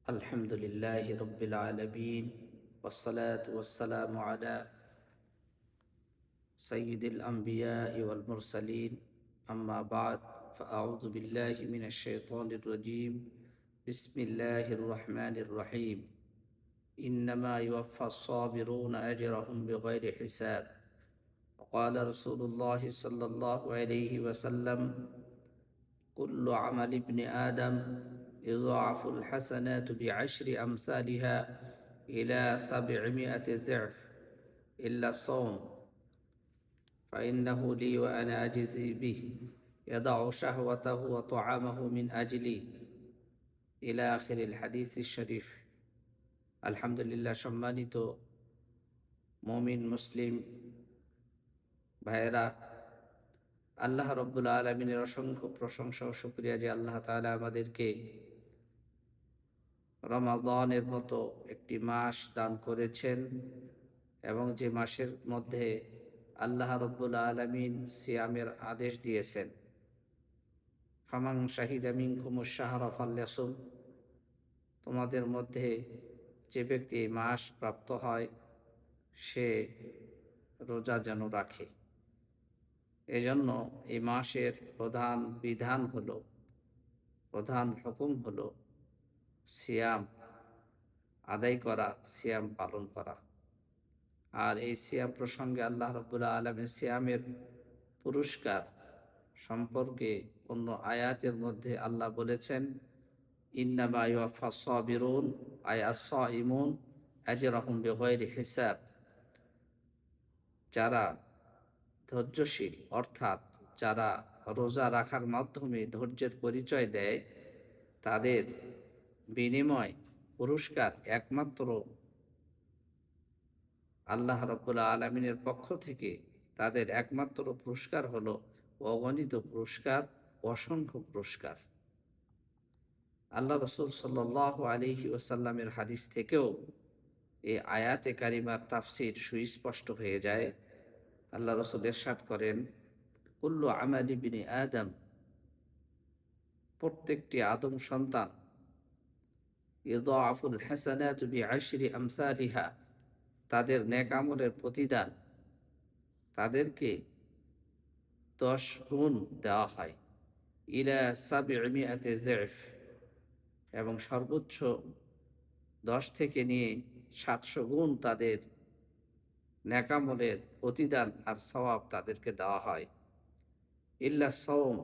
الحمد لله رب العالمين والصلاة والسلام على سيد الأنبياء والمرسلين أما بعد فأعوذ بالله من الشيطان الرجيم بسم الله الرحمن الرحيم إنما يوفى الصابرون أجرهم بغير حساب وقال رسول الله صلى الله عليه وسلم كل عمل ابن آدم يضاعف الحسنات بعشر أمثالها إلى 700 ضعف إلا الصوم فإنه لي وأنا أجزي به يضع شهوته وطعامه من أجلي إلى آخر الحديث الشريف الحمد لله সম্মানিত মুমিন মুসলিম ভাইরা, আল্লাহ রব্বুল আলমিনের অসংখ্য প্রশংসা ও শুকরিয়া যে আল্লাহ তাআলা আমাদেরকে রমাদানের মতো একটি মাস দান করেছেন এবং যে মাসের মধ্যে আল্লাহ রব্বুল আলমিন সিয়ামের আদেশ দিয়েছেন। ফামান শাহিদা মিনকুমুশ শাহরা ফালইয়াসুম, তোমাদের মধ্যে যে ব্যক্তি এই মাস প্রাপ্ত হয় সে রোজা যেন রাখে। এজন্য এই মাসের প্রধান বিধান হলো, প্রধান হুকুম হলো সিয়াম আদায় করা, সিয়াম পালন করা। আর এই সিয়াম প্রসঙ্গে আল্লাহ রাব্বুল আলামিন সিয়ামের পুরস্কার সম্পর্কে অন্য আয়াতের মধ্যে আল্লাহ বলেছেন, ইন্নামা ইউওয়াফাস সাবিরুন আই আস-সাইমুন আজরাহুম বিগাইরি হিসাব। যারা ধৈর্যশীল অর্থাৎ যারা রোজা রাখার মাধ্যমে ধৈর্যের পরিচয় দেয়, তাদের বিনিময় পুরস্কার একমাত্র আল্লাহ রাব্বুল আলামিনের পক্ষ থেকে তাদের একমাত্র পুরস্কার হলো অগণিত পুরস্কার, অসংখ্য পুরস্কার। আল্লাহ রাসূল সাল্লাল্লাহু আলাইহি ওয়াসাল্লামের হাদিস থেকেও এই আয়াতে কারিমার তাফসীর সুস্পষ্ট হয়ে যায়। আল্লাহ রাসূল ইরশাদ করেন, কুল্লু আমালি ইবনি আদম, প্রত্যেকটি আদম সন্তান, ইউদাআফুল হাসানাতু বিআশরি আমসালিহা, তাদের নেক আমলের প্রতিদান তাদেরকে 10 গুণ দেওয়া হয়, ইলা 700 জিরফ, এবং সর্বোচ্চ 10 থেকে নিয়ে 700 গুণ তাদের নেক আমলের প্রতিদান আর সওয়াব তাদেরকে দেওয়া হয়। ইল্লা সাওম,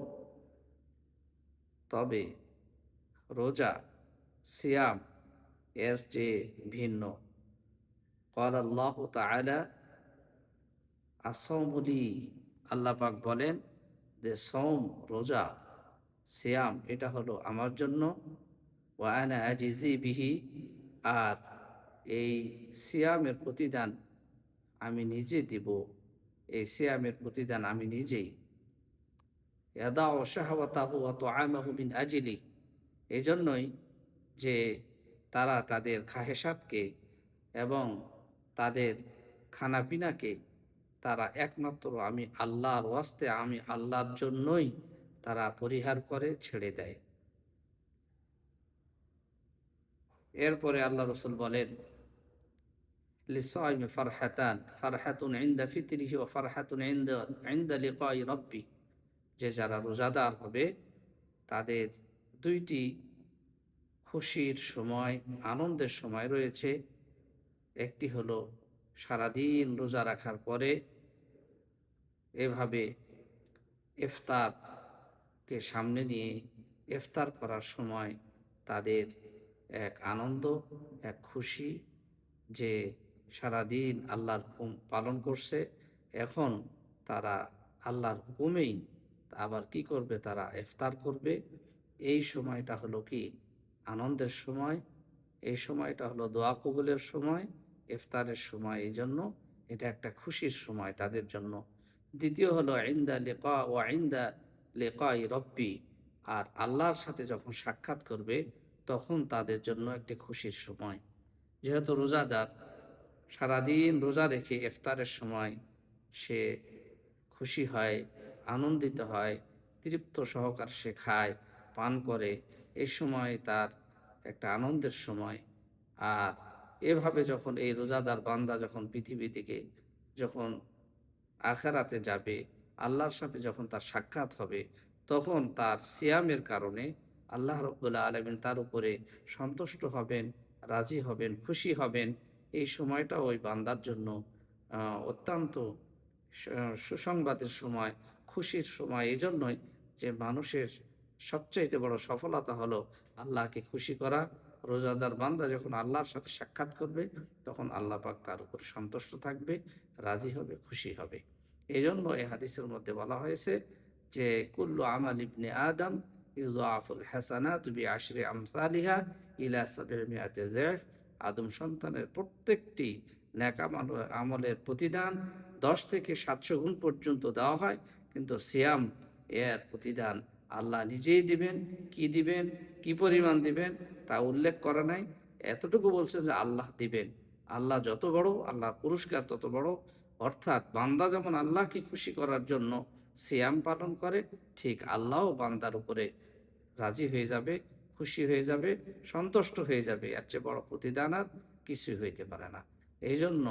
তবে রোজা, সিয়াম এর চেয়ে ভিন্ন। ক্বালা আল্লাহু তাআলা আস-সাওমু লি, আল্লাহ পাক বলেন যে সওম, রোজা, সিয়াম এটা হলো আমার জন্য। ওয়া আনা আজিজি বিহি, আর এই সিয়ামের প্রতিদান আমি নিজে দিব, এই সিয়ামের প্রতিদান আমি নিজেই। ইয়াদাউ শাহওয়াতাহু ওয়া তুআমাহু মিন আজলি, এজন্যই যে তারা তাদের খাহেসাতকে এবং তাদের খানাপিনাকে তারা একমাত্র আমি আল্লাহর ওয়াস্তে, আমি আল্লাহর জন্যই তারা পরিহার করে, ছেড়ে দেয়। এরপরে আল্লাহ রাসূল বলেন, লিসাইমি ফারহাতান, ফারহাতুন ইনদা ফিতরিহি ওয়া ফারহাতুন ইনদা লিকাই রাব্বি, যে যারা রোজাদার হবে তাদের দুইটি খুশির সময়, আনন্দের সময় রয়েছে। একটি হলো সারাদিন রোজা রাখার পরে এভাবে ইফতারকে সামনে নিয়ে ইফতার করার সময় তাদের এক আনন্দ, এক খুশি, যে সারাদিন আল্লাহর হুকুম পালন করছে, এখন তারা আল্লাহর হুকুমেই আবার কি করবে, তারা ইফতার করবে। এই সময়টা হলো কি আনন্দের সময়, এই সময়টা হলো দোয়া কবুলের সময়, ইফতারের সময়। এই জন্য এটা একটা খুশির সময় তাদের জন্য। দ্বিতীয় হলো ইনদা লিকা ওয়া ইনদা লিকাই রব্বি, আর আল্লাহর সাথে যখন সাক্ষাৎ করবে তখন তাদের জন্য একটি খুশির সময়। যেহেতু রোজাদার সারাদিন রোজা রেখে ইফতারের সময় সে খুশি হয়, আনন্দিত হয়, তৃপ্ত সহকার সে খায়, পান করে, এই সময় তার একটা আনন্দের সময়। আর এভাবে যখন এই রোজাদার বান্দা যখন পৃথিবী থেকে যখন আখিরাতে যাবে, আল্লাহর সাথে যখন তার সাক্ষাৎ হবে, তখন তার সিয়ামের কারণে আল্লাহ রাব্বুল আলামিন তার উপরে সন্তুষ্ট হবেন, রাজি হবেন, খুশি হবেন। এই সময়টা ওই বান্দার জন্য অত্যন্ত স সুসংবাদের সময়, খুশির সময়। এজন্যই যে মানুষের সবচাইতে বড় সফলতা হলো আল্লাহকে খুশি করা। রোজাদার বান্দা যখন আল্লাহর সাথে সাক্ষাৎ করবে, তখন আল্লাহ পাক তার উপরে সন্তুষ্ট থাকবে, রাজি হবে, খুশি হবে। এজন্য এই হাদিসের মধ্যে বলা হয়েছে যে, কুল্লু আমাল ইবনে আদম ইউযাফুল হাসানাতু বিআশরি আমসালিহা ইলা ৭০০ যায়ফ। আদম সন্তানের প্রত্যেকটি নেক আমলের প্রতিদান ১০ থেকে ৭০০ গুণ পর্যন্ত দেওয়া হয়। কিন্তু সিয়াম এর প্রতিদান আল্লাহ নিজেই দিবেন। কি দিবেন, কি পরিমাণ দিবেন তা উল্লেখ করা নাই। এতটুকু বলছে যে আল্লাহ দিবেন। আল্লাহ যত বড়, আল্লাহর পুরস্কার তত বড়। অর্থাৎ বান্দা যেমন আল্লাহকে খুশি করার জন্য সিয়াম পালন করে, ঠিক আল্লাহও বান্দার উপরে রাজি হয়ে যাবে, খুশি হয়ে যাবে, সন্তুষ্ট হয়ে যাবে। এর চেয়ে বড় প্রতিদান আর কিছুই হইতে পারে না। এই জন্য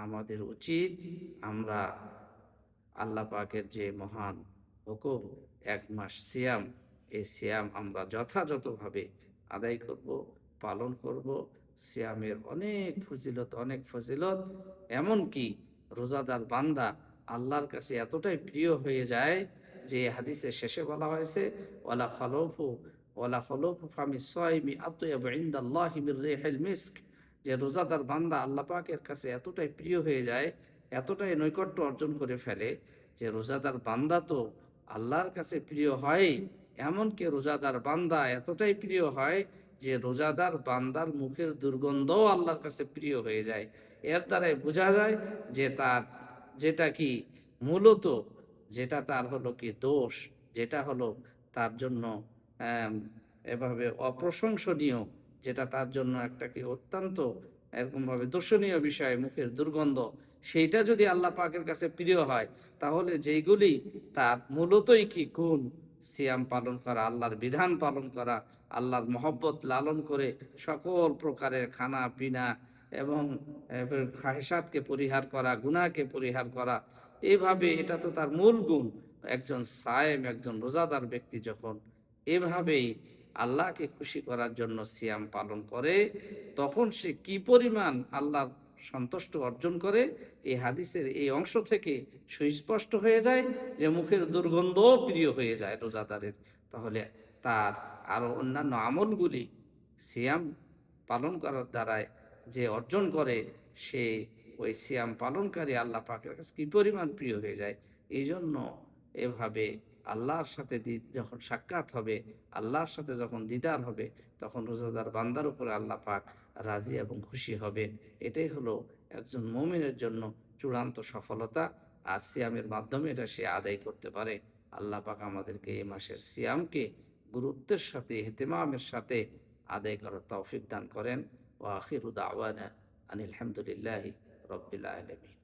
আমাদের উচিত আমরা আল্লাহ পাকের যে মহান হুকুম ১ মাস সিয়াম, এই সিয়াম আমরা যথাযথভাবে আদায় করব, পালন করব। সিয়ামের অনেক ফজিলত, অনেক ফজিলত। এমনকি রোজাদার বান্দা আল্লাহর কাছে এতটাই প্রিয় হয়ে যায় যে হাদিসের শেষে বলা হয়েছে, ওয়ালা খলফু ওয়ালা খলফু ফামিস সাইমি আতয়াবু ইনদাল্লাহি মির রিহিল মিস্ক। যে রোজাদার বান্দা আল্লাহ পাকের কাছে এতটাই প্রিয় হয়ে যায়, এতটাই নৈকট্য অর্জন করে ফেলে যে রোজাদার বান্দা তো আল্লাহর কাছে প্রিয় হয়। এমনকি রোজাদার বান্দা এতটাই প্রিয় হয় যে রোজাদার বান্দার মুখের দুর্গন্ধও আল্লাহর কাছে প্রিয় হয়ে যায়। এর দ্বারাই বোঝা যায় যে তার যেটা কি মূলত, যেটা তার হলো কি দোষ, যেটা হলো তার জন্য আম, এভাবে অপ্রশংসনীয়, যেটা তার জন্য একটা কি অত্যন্ত এরকমভাবে দর্শনীয় বিষয়, মুখের দুর্গন্ধ, সেইটা যদি আল্লাহ পাকের কাছে প্রিয় হয়, তাহলে যেইগুলি তার মূলতই কি গুণ, সিয়াম পালন করা, আল্লাহর বিধান পালন করা, আল্লাহর মহব্বত লালন করে সকল প্রকারের খানা পিনা এবং খাহেসাতকে পরিহার করা, গুনাহকে পরিহার করা, এভাবে এটা তো তার মূল গুণ। একজন সায়েম, একজন রোজাদার ব্যক্তি যখন এভাবেই আল্লাহকে খুশি করার জন্য সিয়াম পালন করে, তখন সে কি পরিমাণ আল্লাহর সন্তুষ্ট অর্জন করে, এই হাদিসের এই অংশ থেকে সুস্পষ্ট হয়ে যায় যে মুখের দুর্গন্ধও প্রিয় হয়ে যায় রোজাদারের। তাহলে তার আরো অন্যান্য আমলগুলি সিয়াম পালন করার দ্বারায় যে অর্জন করে, সে ওই সিয়াম পালনকারী আল্লাহ পাকের কাছে কি পরিমাণ প্রিয় হয়ে যায়। এই জন্য এভাবে আল্লাহর সাথে যখন সাক্ষাৎ হবে, আল্লাহর সাথে যখন দিদার হবে, তখন রোজাদার বান্দার উপরে আল্লাহ পাক রাজি এবং খুশি হবেন। এটাই হলো একজন মুমিনের জন্য চূড়ান্ত সফলতা। আর সিয়ামের মাধ্যমে এটা সে আদায় করতে পারে। আল্লাহ পাক আমাদেরকে এই মাসের সিয়ামকে গুরুত্বের সাথে, ইহতিমামের সাথে আদায় করার তৌফিক দান করেন। ওয়া আখিরু দাওয়ানা আনিল হামদুলিল্লাহি রাব্বিল আলামিন।